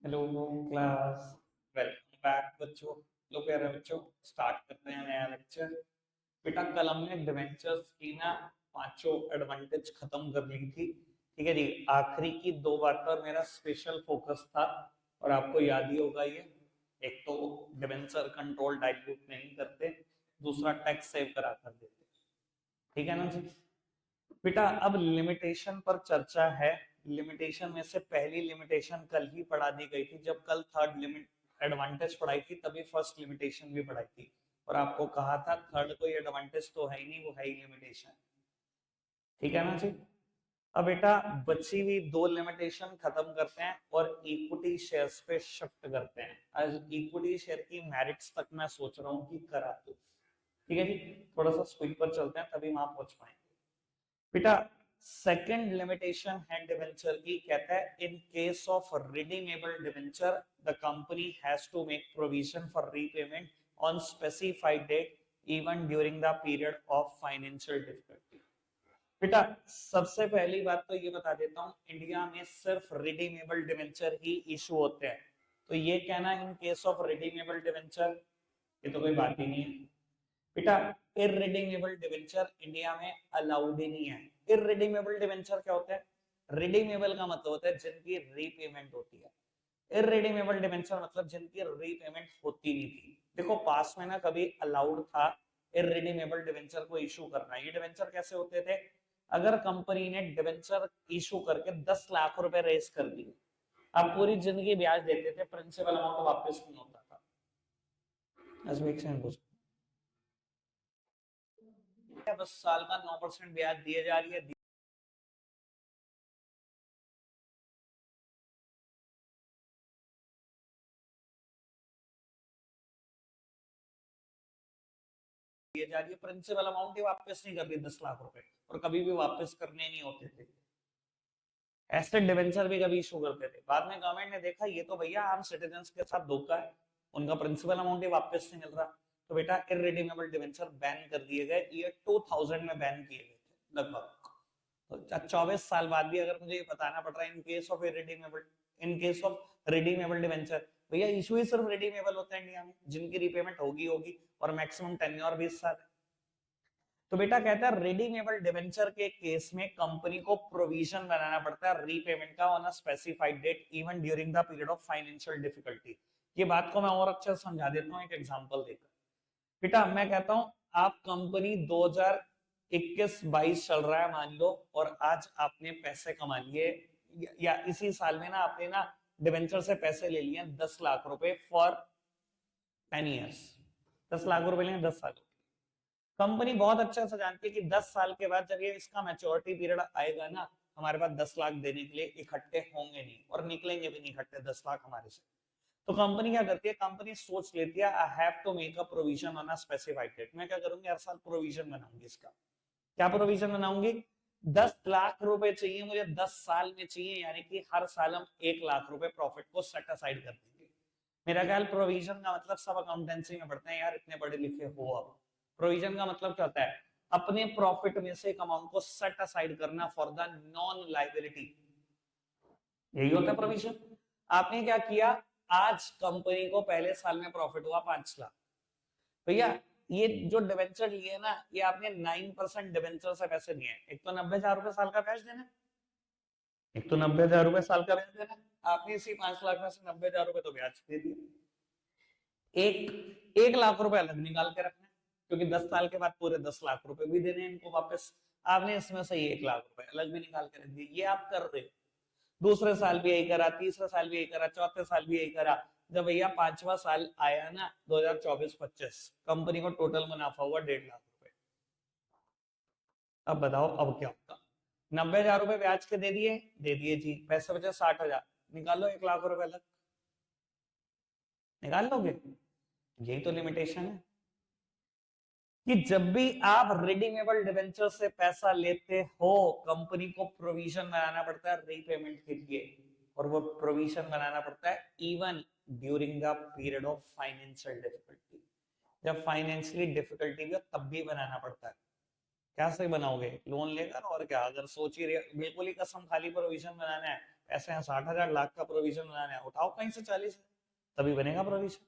Hello class. Welcome back बच्चों। लो प्यारे बच्चों, स्टार्ट करते हैं नया लेक्चर। बेटा कल हमने डिवेंचर्स की ना पांचों एडवांटेज खत्म कर ली थी। ठीक है जी, आखिरी की दो बात पर मेरा स्पेशल फोकस था और आपको याद ही होगा ये। एक तो डिवेंचर कंट्रोल डाइल्यूट नहीं करते, दूसरा टैक्स सेव करा कर देते। ठीक है ना जी। बेटा अब लिमिटेशन पर चर्चा है। लिमिटेशन में से पहली लिमिटेशन कल ही पढ़ा दी गई थी, जब कल थर्ड लिमिट एडवांटेज पढ़ाई थी तभी फर्स्ट लिमिटेशन भी पढ़ाई थी। और आपको कहा था थर्ड कोई एडवांटेज तो है ही नहीं, वो है ही लिमिटेशन। ठीक है ना जी। अब बेटा बची हुई दो लिमिटेशन खत्म करते हैं और इक्विटी शेयर्स पे शिफ्ट करते हैं। आज इक्विटी शेयर की मेरिट्स तक मैं सोच रहा हूँ कि करा दूं। ठीक है जी, थोड़ा सा स्पीड पर चलते हैं तभी वहां पहुंच पाएंगे। बेटा सेकंड लिमिटेशन है डिवेंचर की, कहता है in case of redeemable debenture the company has to make provision for repayment on specified date even during the period of financial difficulty. बेटा सबसे पहली बात तो ये बता देता हूं, इंडिया में सिर्फ रिडीमेबल डिवेंचर ही इशू होते हैं। तो ये कहना इन केस ऑफ रिडीमेबल डिवेंचर, ये तो कोई बात ही नहीं है। बेटा इररिडीमेबल डिवेंचर इंडिया में अलाउड ही नहीं है। इररिडीमेबल डिवेंचर क्या होता है? रिडीमेबल का मतलब होता है जिनकी रीपेमेंट होती है। इररिडीमेबल डिवेंचर मतलब जिनकी रीपेमेंट होती नहीं थी। देखो पास में ना कभी अलाउड था इररिडीमेबल डिवेंचर को इशू करना। ये डिवेंचर कैसे होते थे? अगर कंपनी ने डिवेंचर इशू करके 10 लाख रुपए रेस कर दिए, आप पूरी जिंदगी ब्याज देते थे, प्रिंसिपल अमाउंट वापस नहीं होता था। बस साल का 9% ब्याज दिए जा रही है, दिए जा रही है, प्रिंसिपल अमाउंट ही वापस नहीं कर रही 10 लाख रुपए, और कभी भी वापस करने नहीं होते थे। ऐसे डिवेंचर भी कभी इशू करते थे, बाद में गवर्नमेंट ने देखा ये तो भैया आम सिटीजन के साथ धोखा है, उनका प्रिंसिपल अमाउंट ही वापस नहीं मिल रहा। तो बेटा इररिडीमेबल डिवेंचर बैन कर दिए गए, ईयर 2000 में बैन किए गए थे लगभग। तो 24 साल बाद भी अगर मुझे ये बताना पड़ रहा है in case of irredeemable, in case of redeemable debenture, भैया इशू ही सिर्फ रिडीमेबल होता है इंडिया में, जिनकी रीपेमेंट होगी होगी, और मैक्सिमम टेन्योर 20 साल है। तो बेटा कहता है रिडीमेबल डिवेंचर के केस में कंपनी को प्रोविजन बनाना पड़ता है रीपेमेंट का on a specified date even during the period of financial difficulty. ये बात को मैं और अच्छे से समझा देता हूँ एक एग्जांपल देकर। बेटा मैं कहता हूँ आप कंपनी 2021-22 चल रहा है मान लो, और आज आपने पैसे कमा लिए, या इसी साल में ना आपने ना डिवेंचर से पैसे ले लिए 10 लाख रुपए फॉर 10 ईयर्स। 10 लाख रुपए लिए 10 साल। कंपनी बहुत अच्छा से जानती है कि 10 साल के बाद जब ये इसका मैच्योरिटी पीरियड आएगा ना, हमारे पास 10 लाख देने के लिए इकट्ठे होंगे नहीं, और निकलेंगे भी नहीं इकट्ठे 10 लाख हमारे से। तो कंपनी क्या करती है? कंपनी सोच लेती है I have to make a provision on a specified date. मैं क्या करूंगी? हर साल प्रोविजन बनाऊंगी इसका। क्या प्रोविजन बनाऊंगी? 10 लाख रुपए चाहिए मुझे, 10 साल में चाहिए, यानी कि हर साल हम 1 लाख रुपए प्रॉफिट को सेट असाइड कर देंगे। मेरा ख्याल प्रोविजन का मतलब सब अकाउंटेंसी में पढ़ते हैं यार, इतने पढ़े लिखे हो। अब प्रोविजन का मतलब क्या होता है? अपने प्रॉफिट में से एक अमाउंट को सेट असाइड करना फॉर द नॉन लाइबिलिटी, यही होता है प्रोविजन। आपने क्या किया? आज कंपनी को पहले साल में प्रॉफिट हुआ 5 लाख। भैया ये जो डिवेंचर लिए ना, ये आपने 9% डिवेंचर से पैसे लिए। एक तो 90,000 रुपए साल का ब्याज देना, एक तो 90,000 रुपए साल का ब्याज देना। आपने इसी 5 लाख में से 90,000 रुपए तो ब्याज दे दिए। एक 1 लाख रुपए अलग निकाल के रखना है, क्योंकि 10 साल के बाद पूरे 10 लाख रुपए भी देने हैं इनको वापस। आपने इसमें से 1 लाख रुपए अलग भी निकाल के रख दिए। ये आप कर रहे हो, दूसरे साल भी यही करा, तीसरे साल भी यही करा, चौथे साल भी यही करा। जब भैया पांचवा साल आया ना 2024-25, कंपनी को टोटल मुनाफा हुआ 1.5 लाख रुपए। अब बताओ अब क्या होगा? 90,000 रुपए ब्याज के दे दिए जी, पैसे बचे 60,000। निकालो 1 लाख रुपए अलग, निकाल लोगे? यही तो लिमिटेशन है कि जब भी आप रिडीमेबल डिवेंचर से पैसा लेते हो, कंपनी को प्रोविजन बनाना पड़ता है रीपेमेंट के लिए, और वो प्रोविजन बनाना पड़ता है even during the period of financial difficulty. जब फाइनेंशियली डिफिकल्टी भी हो तब भी बनाना पड़ता है। कैसे बनाओगे? लोन लेकर, और क्या? अगर सोच ही रहे बिल्कुल ही कसम खाली प्रोविजन बनाना है, पैसे हैं 60,000 लाख का प्रोविजन बनाना है, उठाओ कहीं से 40, तभी बनेगा प्रोविजन।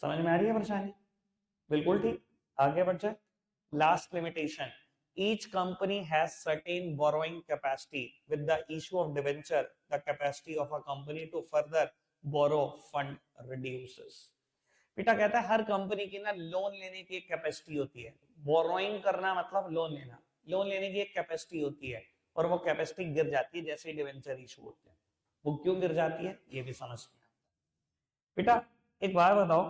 समझ में आ रही है परेशानी? बिल्कुल ठीक। आगे बढ़ जाए। Last limitation, each company has certain borrowing capacity. With the issue of debenture, the capacity of a company to further borrow fund reduces. बेटा कहता है हर कंपनी की ना लोन लेने की एक कैपेसिटी होती है। बोरोइंग करना मतलब लोन लेना, लोन लेने की एक कैपेसिटी होती है, और वो कैपेसिटी गिर जाती है जैसे ही डिवेंचर इशू होते हैं। वो क्यों गिर जाती है ये भी समझ नहीं आता। बेटा एक बात बताओ,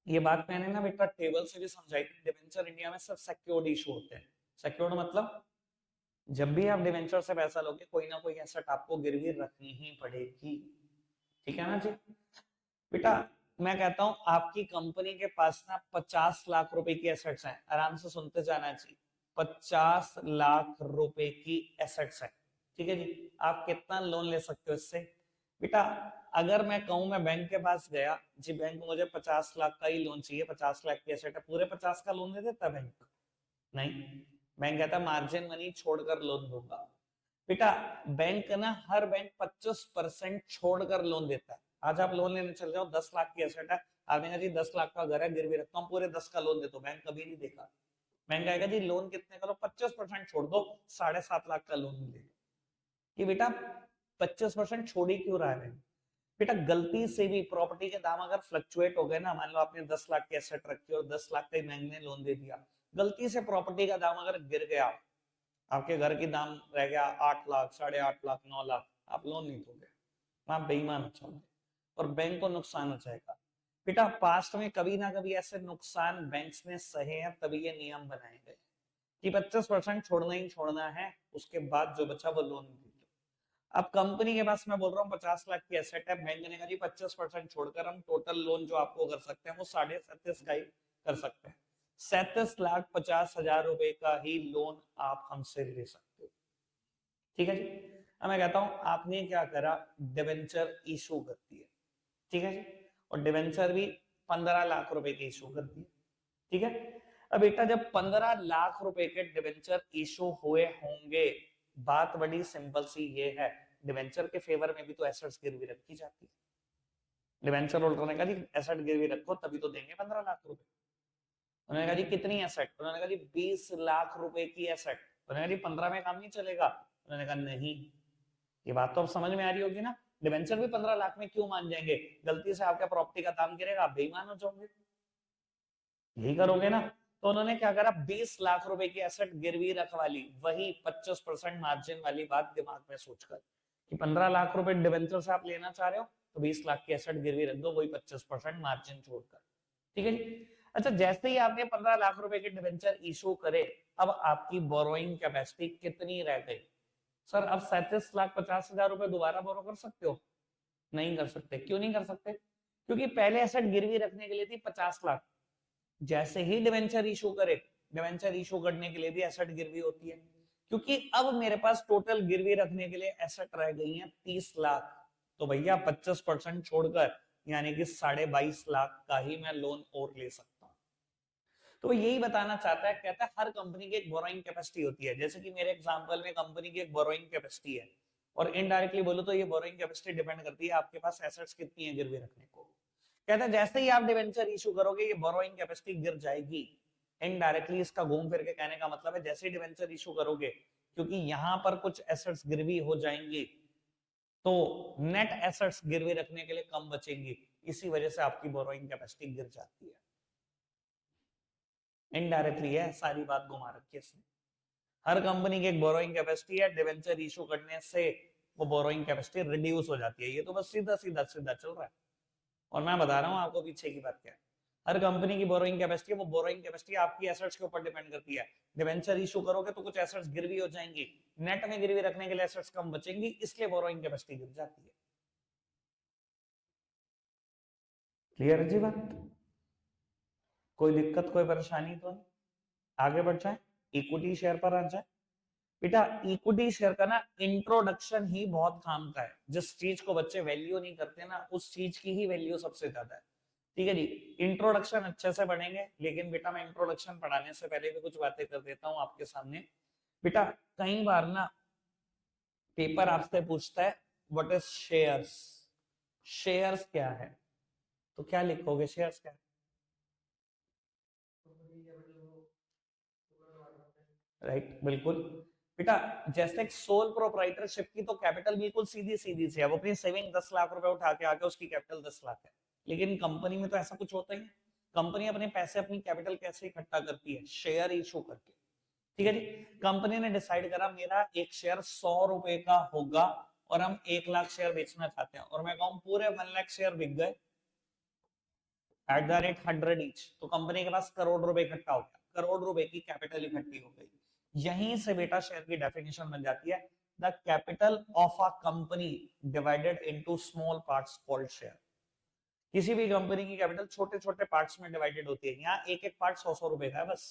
ये बात मैंने ना बेटा टेबल से भी समझाई थी, डिवेंचर इंडिया में सब सिक्योर्ड इशू होते हैं। सिक्योर्ड मतलब जब भी आप डिवेंचर से पैसा लोगे कोई ना कोई एसेट आपको गिरवी रखनी ही पड़ेगी, ठीक है ना जी। बेटा मैं कहता हूं आपकी कंपनी के पास ना 50 लाख रुपए की एसेट्स हैं, आराम से सुनते जाना चाहिए, 50 लाख रुपए की एसेट्स है, ठीक है जी। आप कितना लोन ले सकते हो इससे? बेटा अगर मैं कहूं मैं बैंक के पास गया जी, बैंक मुझे 50 लाख का ही लोन चाहिए, 50 लाख की एसेट है, पूरे 50 का लोन दे देता बैंक? नहीं, बैंक कहता मार्जिन मनी छोड़कर लोन दूंगा। बेटा बैंक ना हर बैंक 25% छोड़कर लोन देता है। आज आप लोन लेने चल जाओ, 10 लाख की एसेट है, आपने कहा जी 10 लाख का घर है गिरवी रखता हूँ, पूरे 10 का लोन दे दो, बैंक कभी नहीं देखा। बैंक कहेगा जी लोन कितने का लो, 25% छोड़ दो, 7.5 लाख का लोन मिलेगा। कि बेटा 25% छोड़ ही क्यों रहा है बैंक? बेटा गलती से भी प्रॉपर्टी के दाम अगर फ्लक्चुएट हो गए ना, मान लो आपने 10 लाख की एसेट रखी और 10 लाख का ही बैंक ने लोन दे दिया, गलती से प्रॉपर्टी का दाम अगर गिर गया, आपके घर की दाम रह गया 8 लाख, 8.5 लाख, 9 लाख, आप लोन नहीं दोगे, आप बेईमान हो जाओगे और बैंक को नुकसान हो जाएगा। बेटा पास्ट में कभी ना कभी ऐसे नुकसान बैंक्स ने सहे हैं, तभी ये नियम बनाए गए कि 25% छोड़ना ही छोड़ना है, उसके बाद जो बचा वो लोन दे दो। अब कंपनी के पास मैं बोल रहा हूँ 50 लाख की एसेट है, बैंक ने कहा जी 25% छोड़कर हम टोटल लोन जो आपको कर सकते हैं वो 37.5 का ही कर सकते हैं, 37,50,000 रुपए का ही लोन आप हमसे ले सकते हो, ठीक है जी। अब मैं कहता हूं आपने क्या करा, डिवेंचर इशू कर दिए, ठीक है जी, और डिवेंचर भी 15 लाख रुपए के इशू कर दिए, ठीक है। अब बेटा जब 15 लाख रुपए के डिवेंचर इशू हुए होंगे, बात बड़ी सिंपल सी ये है, डिवेंचर के फेवर में भी तो एसेट्स गिरवी रखी जाती है। डिवेंचर होल्डर ने कहा जी एसेट गिरवी रखो तभी तो देंगे 15 लाख रुपए। उन्होंने कहा जी कितनी एसेट? उन्होंने कहा जी 20 लाख रुपए की एसेट। उन्होंने कहा जी 15 में काम नहीं चलेगा? उन्होंने कहा नहीं। ये बात तो अब समझ में आ रही होगी ना, डिवेंचर भी 15 लाख में क्यों मान जाएंगे? गलती से आपका प्रॉपर्टी का दाम गिरेगा, आप बेईमान हो जाओगे, यही करोगे ना। तो उन्होंने क्या करा, 20 लाख रुपए की एसेट गिरवी रखवा ली, वही 25% मार्जिन वाली बात दिमाग में सोचकर कि 15 लाख रुपए डिवेंचर से आप लेना चाह रहे हो तो 20 लाख की एसेट गिरवी रख दो, वही 25% मार्जिन छोड़कर, ठीक है जी। अच्छा जैसे ही आपने 15 लाख रुपए के डिवेंचर इशू करे, अब आपकी बोरोइंग कैपेसिटी कितनी रह गई? सर अब 37,50,000 रुपए दोबारा बोरो कर सकते हो? नहीं कर सकते। क्यों नहीं कर सकते? क्योंकि पहले एसेट गिरवी रखने के लिए थी 50 लाख, जैसे ही डिवेंचर इशू करे, डिवेंचर इशू करने के लिए भी एसेट गिरवी होती है, क्योंकि अब मेरे पास टोटल गिरवी रखने के लिए एसेट रह गई है 30 लाख, तो भैया 25% छोड़कर यानी कि 22.5 लाख का ही मैं लोन और ले सकता हूं। तो यही बताना चाहता है, कहता है हर कंपनी की एक बोरोइंग कैपेसिटी होती है, जैसे कि मेरे एग्जांपल में कंपनी की एक बोरोइंग कैपेसिटी है, और इनडायरेक्टली बोलो तो ये बोरोइंग कैपेसिटी डिपेंड करती है आपके पास एसेट्स कितनी है गिरवी रखने को। कहता है जैसे ही आप डिवेंचर इशू करोगे ये बोरोइंग कैपेसिटी गिर जाएगी। इनडायरेक्टली इसका घूम फिर के कहने का मतलब है जैसे ही डिवेंचर इशू करोगे, क्योंकि यहां पर कुछ एसेट्स गिरवी हो जाएंगी तो नेट एसेट्स गिरवी रखने के लिए कम बचेंगी, इसी वजह से आपकी बोरोइंग कैपेसिटी गिर जाती है। इनडायरेक्टली है, सारी बात घुमा रखी है इसने। हर कंपनी की एक बोरोइंग कैपेसिटी है, डिवेंचर इशू करने से वो बोरोइंग कैपेसिटी रिड्यूस हो जाती है। ये तो बस सीधा सीधा सीधा चल रहा है, और मैं बता रहा हूं आपको पीछे की बात क्या है। हर कंपनी की बोरोइंग कैपेसिटी है, वो बोरोइंग कैपेसिटी आपकी एसेट्स के ऊपर डिपेंड करती है। डिवेंचर इशू करोगे तो कुछ एसेट्स गिरवी हो जाएंगी, नेट में गिरवी रखने के लिए एसेट्स कम बचेंगी, इसलिए बोरोइंग कैपेसिटी गिर जाती है। क्लियर है जी बात? कोई दिक्कत कोई परेशानी तो नहीं? आगे बढ़ जाए, इक्विटी शेयर पर आ जाए। बेटा इक्विटी शेयर का ना इंट्रोडक्शन ही बहुत काम का है, जिस चीज को बच्चे वैल्यू नहीं करते ना उस चीज की ही वैल्यू सबसे ज्यादा है, ठीक है जी। इंट्रोडक्शन अच्छे से पढ़ेंगे, लेकिन बेटा मैं इंट्रोडक्शन पढ़ाने से पहले भी कुछ बातें कर देता हूँ आपके सामने। बेटा कई बार ना पेपर आपसे पूछता है व्हाट इज शेयर्स, शेयर्स क्या है, तो क्या लिखोगे शेयर्स क्या है? राइट, बिल्कुल बेटा। जैसे एक सोल प्रोप्राइटरशिप की तो कैपिटल बिल्कुल सीधी सीधी सी है, वो अपनी सेविंग 10 लाख रुपए उठा के आके उसकी कैपिटल 10 लाख है। लेकिन कंपनी में तो ऐसा कुछ होता ही नहीं। कंपनी अपने पैसे अपनी कैपिटल कैसे इकट्ठा करती है? शेयर इशू करके। ठीक है जी। कंपनी ने डिसाइड करा मेरा एक शेयर 100 रुपए का होगा और हम 1 लाख शेयर बेचना चाहते हैं, और मैं कहूँ पूरे 1 लाख शेयर बिक गए एट द रेट 100 ईच, तो कंपनी के पास करोड़ रुपए इकट्ठा हो गया, करोड़ रुपए की कैपिटल इकट्ठी हो गई। यहीं से बेटा शेयर की डेफिनेशन बन जाती है, the capital of a company divided into small parts called share. किसी भी कंपनी की कैपिटल छोटे छोटे पार्ट्स में डिवाइडेड होती है, यहाँ एक एक पार्ट 100 रुपए का है बस।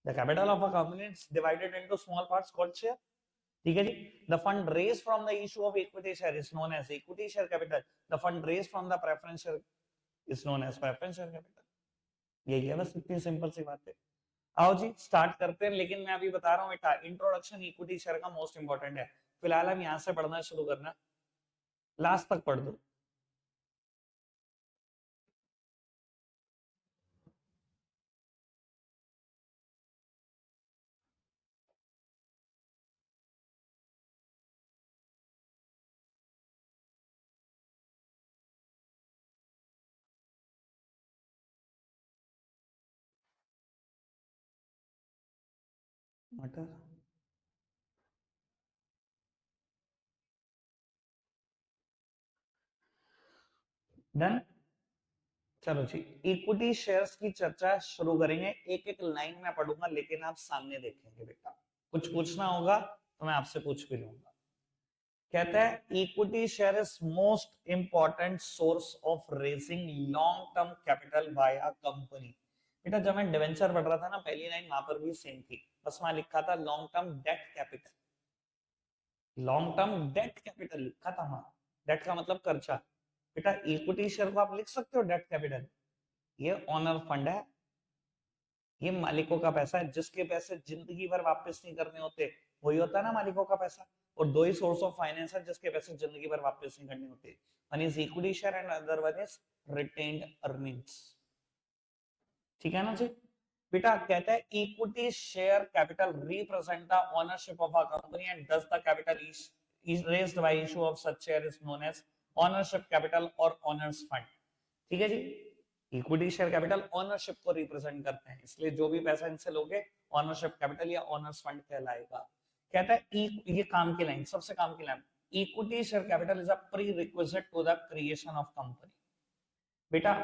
The capital of a company is divided into small parts called share. ठीक है जी। The fund raise from the issue of equity share is known as equity share capital. The fund raise from the preference share is known as preference share capital. यही है बस, इतनी simple सी बात है। आओ जी स्टार्ट करते हैं, लेकिन मैं अभी बता रहा हूँ बेटा इंट्रोडक्शन इक्विटी शेयर का मोस्ट इंपॉर्टेंट है। फिलहाल हम यहाँ से पढ़ना शुरू करना, लास्ट तक पढ़ दो। मटर डन। चलो जी, इक्विटी शेयर्स की चर्चा शुरू करेंगे, एक एक लाइन में पढ़ूंगा लेकिन आप सामने देखेंगे बेटा। कुछ पूछना होगा तो मैं आपसे पूछ भी लूंगा। कहता है equity share is most important source of raising long term capital by a company. बेटा जब मैं डिवेंचर पढ़ रहा था ना, पहली लाइन वहां पर भी सेम थी, बस वहां लिखा था long term debt capital. Long term debt capital लिखा था वहां। डेट का मतलब कर्जा। बेटा इक्विटी शेयर को आप लिख सकते हो डेट कैपिटल। ये ऑनर फंड है, ये मालिकों का पैसा है, जिसके पैसे जिंदगी भर वापस नहीं करने होते, वही होता है ना मालिकों का पैसा। और दो ही सोर्स ऑफ फाइनेंस है जिसके पैसे जिंदगी भर वापस नहीं करने होते, one is equity share and other one is retained earnings. ठीक है ना जी। बेटा कहता है equity share capital represent the ownership of a company and thus the capital is raised by issue of such share is known as ownership capital और owners fund। ठीक है जी। इक्विटी शेयर कैपिटल ओनरशिप को represent करते हैं, इसलिए जो भी पैसा इनसे लोगे ओनरशिप कैपिटल या ओनर्स फंड कहलाएगा। कहता है ये काम की लाइन, सबसे काम की line, equity share capital is a prerequisite to the creation of company. बेटा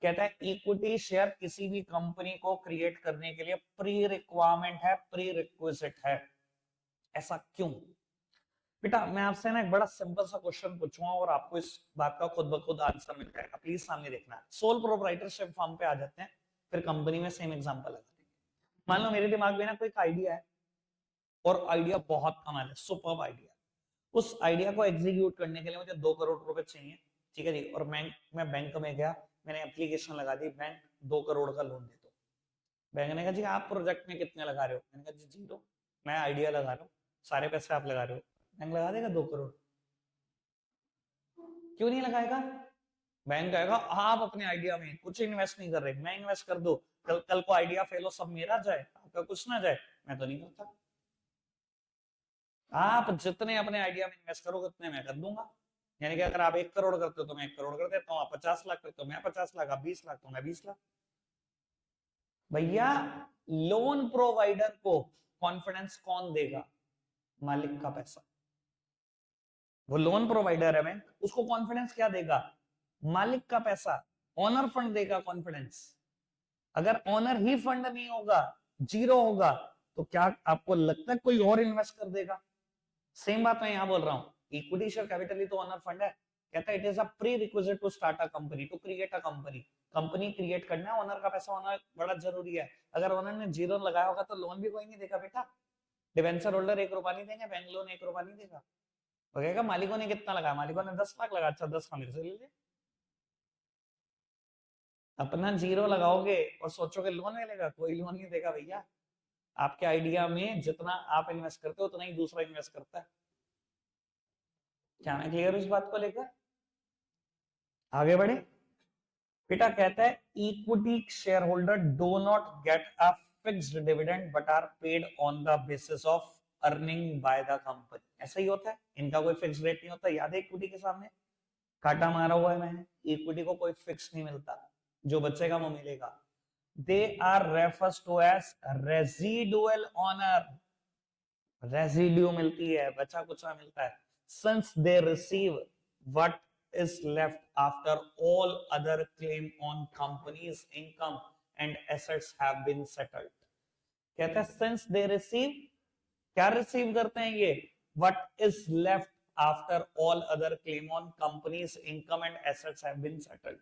कहता है इक्विटी शेयर किसी भी कंपनी को क्रिएट करने के लिए प्री रिक्वायरमेंट है, प्री रिक्विजिट है। ऐसा क्यों? बेटा मैं आपसे ना एक बड़ा सिंपल सा क्वेश्चन पूछूंगा और आपको इस बात का खुद ब खुद आंसर मिल जाएगा, प्लीज सामने देखना। सोल प्रोप्राइटरशिप फॉर्म पे आ जाते हैं, फिर कंपनी में सेम एग्जांपल लगा देंगे। मान लो मेरे दिमाग में ना कोई आइडिया है और आइडिया बहुत कमाल है, सुपर्ब आइडिया। उस आइडिया को एग्जीक्यूट करने के लिए मुझे 2 करोड़ रुपए चाहिए। ठीक है जी। और मैं बैंक में गया, मैंने एप्लीकेशन लगा दी, बैंक 2 करोड़ का लोन दे दो। बैंक ने कहा जी आप प्रोजेक्ट में कितने लगा रहे हो? मैंने कहा जी 0, मैं आइडिया लगा रहा हूँ, सारे पैसे आप लगा रहे हो। बैंक लगा देगा 2 करोड़? क्यों नहीं लगाएगा? बैंक कहेगा आप अपने आइडिया में कुछ इन्वेस्ट नहीं कर रहे, मैं इन्वेस्ट कर दो, कल कल को आइडिया फेल हो सब मेरा जाए, आपका कुछ ना जाए। मैं तो नहीं करता। आप जितने अपने आइडिया में इन्वेस्ट करोगे उतने मैं कर दूंगा। यानी कि अगर आप 1 करोड़ करते हो तो मैं 1 करोड़ कर देता हूँ, आप 50 लाख करते हो मैं 50 लाख, आप 20 लाख तो मैं 20 लाख। भैया लोन प्रोवाइडर को कॉन्फिडेंस कौन देगा? मालिक का पैसा। वो लोन प्रोवाइडर है बैंक, उसको कॉन्फिडेंस क्या देगा? मालिक का पैसा। ओनर फंड देगा कॉन्फिडेंस। अगर ओनर ही फंड नहीं होगा, जीरो होगा, तो क्या आपको लगता है कोई और इन्वेस्ट कर देगा? सेम बात मैं यहां बोल रहा हूं, इक्विटी शेयर कैपिटल ही तो ओनर फंड है। कहता है it is a prerequisite to start a company, to create a company. Company create करना है, ओनर का पैसा होना बड़ा जरूरी है। अगर ओनर ने जीरो लगाया होगा तो लोन भी कोई नहीं देगा बेटा। डिवेंचर होल्डर 1 रुपया नहीं देंगे, बैंक लोन 1 रुपया नहीं देगा। वो कहेगा मालिकों ने कितना लगाया, मालिकों ने 10 लाख लगाया, अच्छा 10 का मेरे से ले ले। अपना जीरो लगाओगे और सोचोगे लोन मिलेगा, कोई लोन नहीं देगा भैया। आपके आइडिया में जितना आप इन्वेस्ट करते हो उतना ही दूसरा इन्वेस्ट करता है। क्या मैं क्लियर हूं इस बात को लेकर? आगे बढ़े। बेटा कहता है equity share holder do not get a fixed dividend but are paid on the basis of earning by the company. ऐसा ही होता है, इनका कोई फिक्स रेट नहीं होता। याद है इक्विटी के सामने काटा मारा हुआ है मैंने, इक्विटी को कोई फिक्स नहीं मिलता, जो बचेगा वो मिलेगा। They are refers to as residual owner, residue मिलती है, बचा कुचा मिलता है। Since they receive what is left after all other claim on company's income and assets have been settled। कहता है since they receive, क्या रिसीव करते हैं ये? what is left after all other claim on company's income and assets have been settled।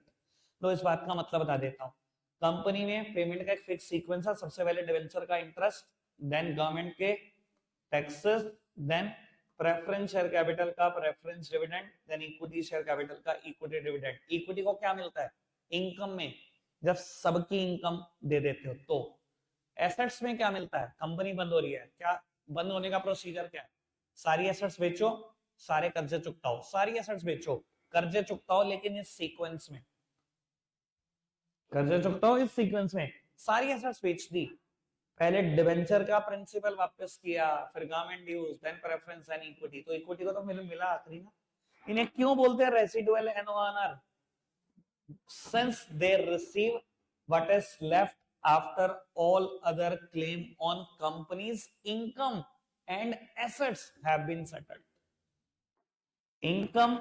तो इस बात का मतलब बता देता हूं। कंपनी में पेमेंट का एक फिक्स सीक्वेंस है, सबसे पहले डिवेंचर का इंटरेस्ट, देन गवर्नमेंट के taxes, then preference share capital का preference dividend, then equity share capital का इक्विटी डिविडेंड। इक्विटी को क्या मिलता है? इनकम में, जब सबकी इनकम दे देते हो तो। एसेट्स में क्या मिलता है? कंपनी बंद हो रही है, क्या बंद होने का प्रोसीजर क्या है? सारी एसेट्स बेचो, सारे कर्जे चुकताओ, सारी एसेट्स बेचो, कर्जे चुकताओ, लेकिन इस सीक्वेंस में कर्जे चुकताओ, इस सीक्वेंस में सारी एसेट्स बेच दी। पहले डिवेंचर का प्रिंसिपल वापस किया, फिर government dues, then preference and equity. तो इक्विटी को तो मिला आखिरी ना। इन्हें क्यों बोलते हैं residual and owner? Since they receive what is left after all other claim on company's income and assets have been settled. Income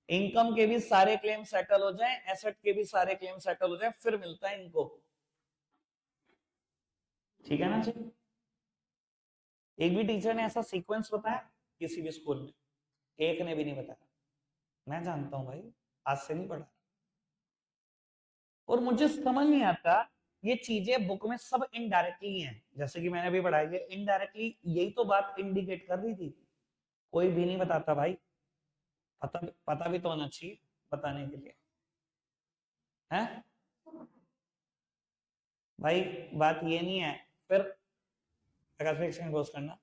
income के भी सारे क्लेम सेटल हो जाएं, एसेट के भी सारे क्लेम सेटल हो जाएं, फिर मिलता है इनको। ठीक है ना जी? एक भी टीचर ने ऐसा सीक्वेंस बताया किसी भी स्कूल में? एक ने भी नहीं बताया। मैं जानता हूं भाई, आज से नहीं पढ़ा। और मुझे समझ नहीं आता, ये चीजें बुक में सब इनडायरेक्टली हैं, जैसे कि मैंने अभी पढ़ाई है इनडायरेक्टली, यही तो बात इंडिकेट कर रही थी। कोई भी नहीं बताता भाई, पता भी तो होना चाहिए बताने के लिए, है भाई? बात ये नहीं है। फिर क्लोज करना।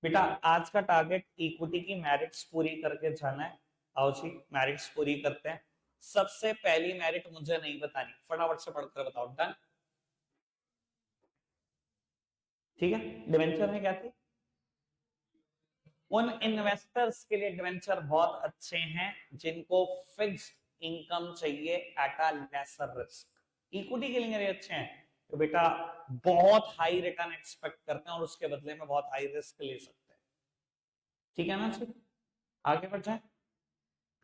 बेटा आज का टारगेट इक्विटी की मेरिट्स पूरी करके जाना है। आओ जी मेरिट्स पूरी करते हैं। सबसे पहली मेरिट मुझे नहीं बतानी, फटाफट से पढ़कर बताओ। डन? ठीक है। डिवेंचर में क्या थी? उन इन्वेस्टर्स के लिए डिवेंचर बहुत अच्छे हैं जिनको फिक्स्ड इनकम चाहिए at a lesser risk. Equity के लिए अच्छे हैं तो बेटा बहुत हाई रिटर्न एक्सपेक्ट करते हैं और उसके बदले में बहुत हाई रिस्क ले सकते हैं। ठीक है ना जी? आगे बढ़ जाए।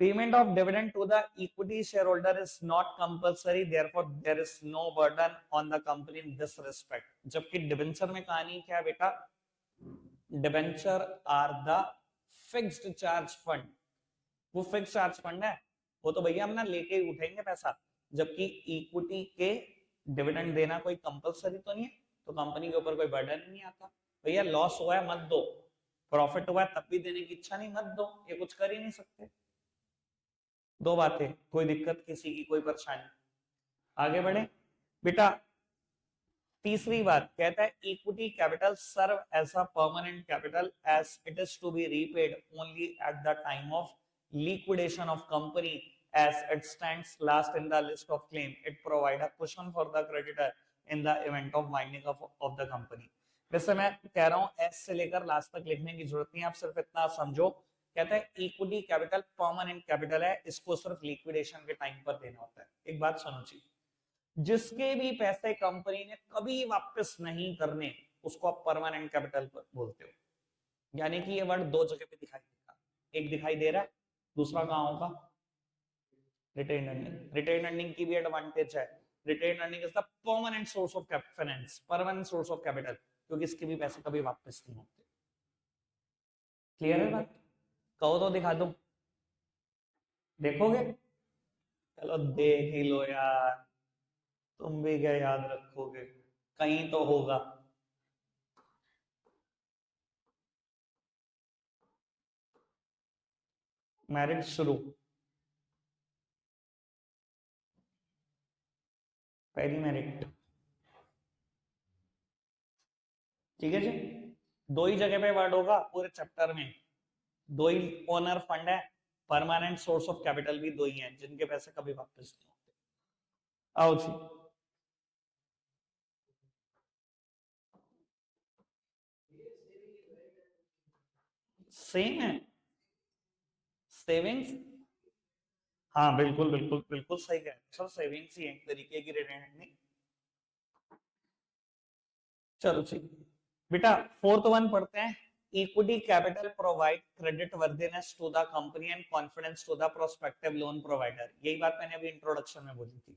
Payment of dividend to the equity shareholder is not compulsory, therefore there is no burden on the company in this respect। जबकि डिबेंचर में कहानी क्या है बेटा? Debenture are the fixed charge fund. वो फिक्स चार्ज फंड है, वो तो भैया हम ना लेके ही उठेंगे पैसा। जबकि इक्विटी के डिविडेंड देना कोई कंपलसरी तो नहीं है, तो कंपनी के ऊपर कोई बर्डन नहीं आता। भैया लॉस हुआ है मत दो, प्रॉफिट हुआ है तब भी देने की इच्छा नहीं, मत दो, ये कुछ कर ही नहीं सकते। दो बातें, कोई दिक्कत किसी की, कोई परेशानी। आगे बढ़े बेटा। तीसरी बात कहता है equity capital serve as a permanent capital as it is to be repaid only at the time of liquidation of company as it stands last in the list of claim। it provide a cushion for the creditor in the event of winding up of the company। वैसे मैं कह रहा हूं S से लेकर last तक लिखने की जरूरत नहीं है, आप सिर्फ इतना समझो। कहता है इक्विटी कैपिटल परमानेंट कैपिटल है, इसको सिर्फ लिक्विडेशन के टाइम पर देना होता है। एक बात सुनो जी, जिसके भी पैसे कंपनी ने कभी वापस नहीं करने उसको आप परमानेंट कैपिटल बोलते हो। यानी कि ये वर्ड दो जगह पे दिखाई देगा, एक दिखाई दे रहा है, दूसरा कहां होगा? Retain earning. रिटेन अर्निंग की भी एडवांटेज है, retain earning is the permanent source of finance, permanent source of capital, क्योंकि इसके भी पैसे कभी वापस नहीं होते। क्लियर है बात? कहो तो दिखा दो, देखोगे? चलो देख ही लो यार, तुम भी क्या याद रखोगे, कहीं तो होगा। मैरिज शुरू, पहली मेरिट। ठीक है जी? दो ही जगह पे वर्ड होगा पूरे चैप्टर में, दो ही ओनर फंड है, परमानेंट सोर्स ऑफ कैपिटल भी दो ही हैं जिनके पैसे कभी वापस नहीं होते। आओ जी, सेम है सेविंग्स। हाँ बिल्कुल बिल्कुल बिल्कुल सही है सर, सेविंग्स ही है एक तरीके की ऋण। चलो ठीक बेटा, फोर्थ वन पढ़ते हैं। Equity capital provide credit worthiness to the company and confidence to the prospective loan provider. यही बात मैंने अभी इंट्रोडक्शन में बोली थी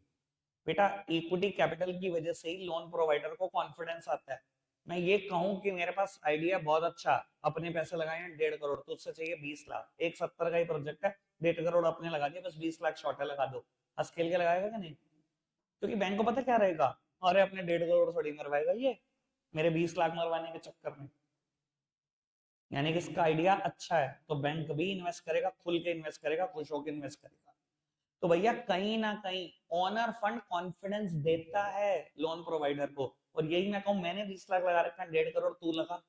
बेटा। इक्विटी कैपिटल की वजह से ही लोन प्रोवाइडर को कॉन्फिडेंस आता है। मैं ये कहूं कि मेरे पास आइडिया बहुत अच्छा, अपने पैसे लगाए हैं 1.5 करोड़, तो उससे चाहिए 20 लाख, एक 70 का ही प्रोजेक्ट है, 1.5 करोड़ अपने लगा दिए, बस 20 लाख शॉर्ट है, लगा दो। हंस खेल के लगाएगा कि नहीं? क्योंकि बैंक को पता क्या रहेगा, अरे अपने 1.5 करोड़ थोड़ी मरवाएगा ये मेरे 20 लाख मरवाने के चक्कर में। यानी कि इसका आइडिया अच्छा है तो बैंक भी इन्वेस्ट करेगा, खुल के इन्वेस्ट करेगा, खुश होकर इन्वेस्ट करेगा। तो भैया कहीं ना कहीं ओनर फंड कॉन्फिडेंस देता है लोन प्रोवाइडर को। और यही मैं कहूं, मैंने 20 लाख लगा रखा है, 1.5 करोड़ तू लगा।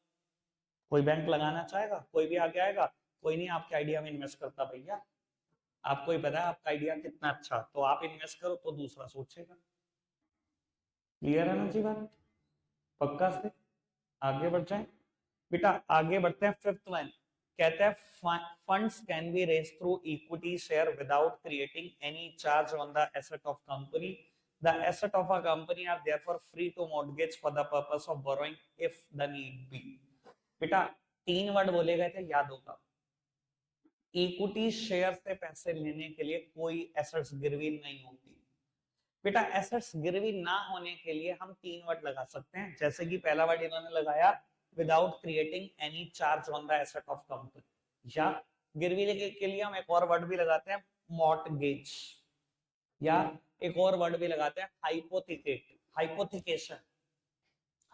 कोई बैंक लगाना चाहेगा, कोई भी आगे आएगा, कोई नहीं आपके आइडिया में इन्वेस्ट करता भैया। आपको ही पता है आपका आइडिया कितना अच्छा, तो आप इन्वेस्ट करो तो दूसरा सोचेगा। क्लियर है ना जी बात? पक्का से आगे बढ़ जाए बेटा। आगे बढ़ते हैं फिफ्थ वन। कहते हैं funds can be raise through equity share without creating any charge on the asset of company. The asset of a company are therefore free to mortgage for the purpose of borrowing if the need be. बेटा 3 word बोले गए थे, याद होगा। Equity share से पैसे लेने के लिए कोई एसेट्स गिरवी नहीं होती। बेटा एसेट्स गिरवी ना होने के लिए हम 3 वर्ड लगा सकते हैं, जैसे कि पहला वर्ड इन्होंने लगाया without creating any charge on the asset of company, या गिरवी के लिए हम एक और वर्ड भी लगाते हैं मॉर्टगेज, या एक और वर्ड भी लगाते हैं हाइपोथिकेट, हाइपोथिकेशन,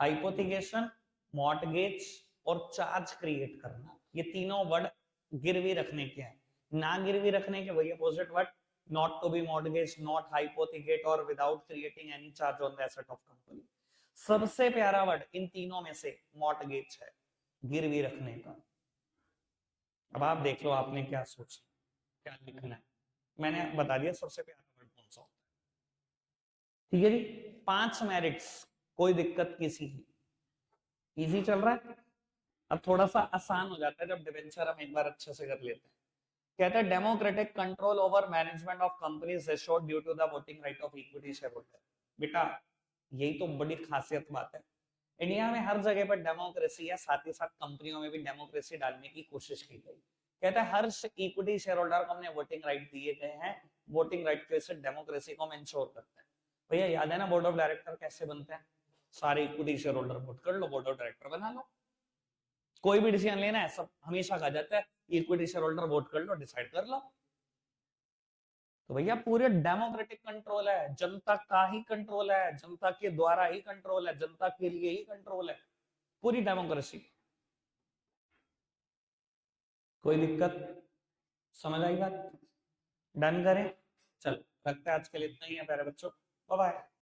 हाइपोथिकेशन, मॉर्टगेज और चार्ज क्रिएट करना। ये तीनों वर्ड गिरवी रखने के हैं। ना गिरवी रखने के वही opposite word, not to be mortgage, not hypothecate और without creating any charge on the asset of company. सबसे प्यारा वर्ड इन तीनों में से मॉर्टगेज है, गिरवी रखने का। अब आप देख लो आपने क्या सोचा, क्या लिखना है। मैंने बता दिया सबसे प्यारा वर्ड कौन सा होता है। ठीक है जी, 5 मेरिट्स, कोई दिक्कत किसी की? इजी चल रहा है? अब थोड़ा सा आसान हो जाता है जब डिवेंचर हम एक बार अच्छे से कर लेते हैं। कहते हैं democratic control over management of companies assured due to the voting right of equity share holder. बेटा यही तो बड़ी खासियत बात है, इंडिया में हर जगह पर डेमोक्रेसी है, साथ ही साथ कंपनियों में भी डेमोक्रेसी डालने की कोशिश की गई। कहता है हर इक्विटी शेयर होल्डर को हमने वोटिंग राइट दिए गए हैं, वोटिंग राइट के से डेमोक्रेसी को हम इंश्योर करते हैं। भैया याद है ना बोर्ड ऑफ डायरेक्टर कैसे बनते हैं? सारे इक्विटी शेयर होल्डर वोट कर लो, बोर्ड ऑफ डायरेक्टर बना लो। कोई भी डिसीजन लेना है सब हमेशा कहा जाता है इक्विटी शेयर होल्डर वोट कर लो, डिसाइड कर लो। तो भैया पूरे डेमोक्रेटिक कंट्रोल है, जनता का ही कंट्रोल है, जनता के द्वारा ही कंट्रोल है, जनता के लिए ही कंट्रोल है, पूरी डेमोक्रेसी। कोई दिक्कत? समझ आई बात? डन करें? चल रखते हैं आज के लिए इतना ही है प्यारे बच्चों, बाय बाय।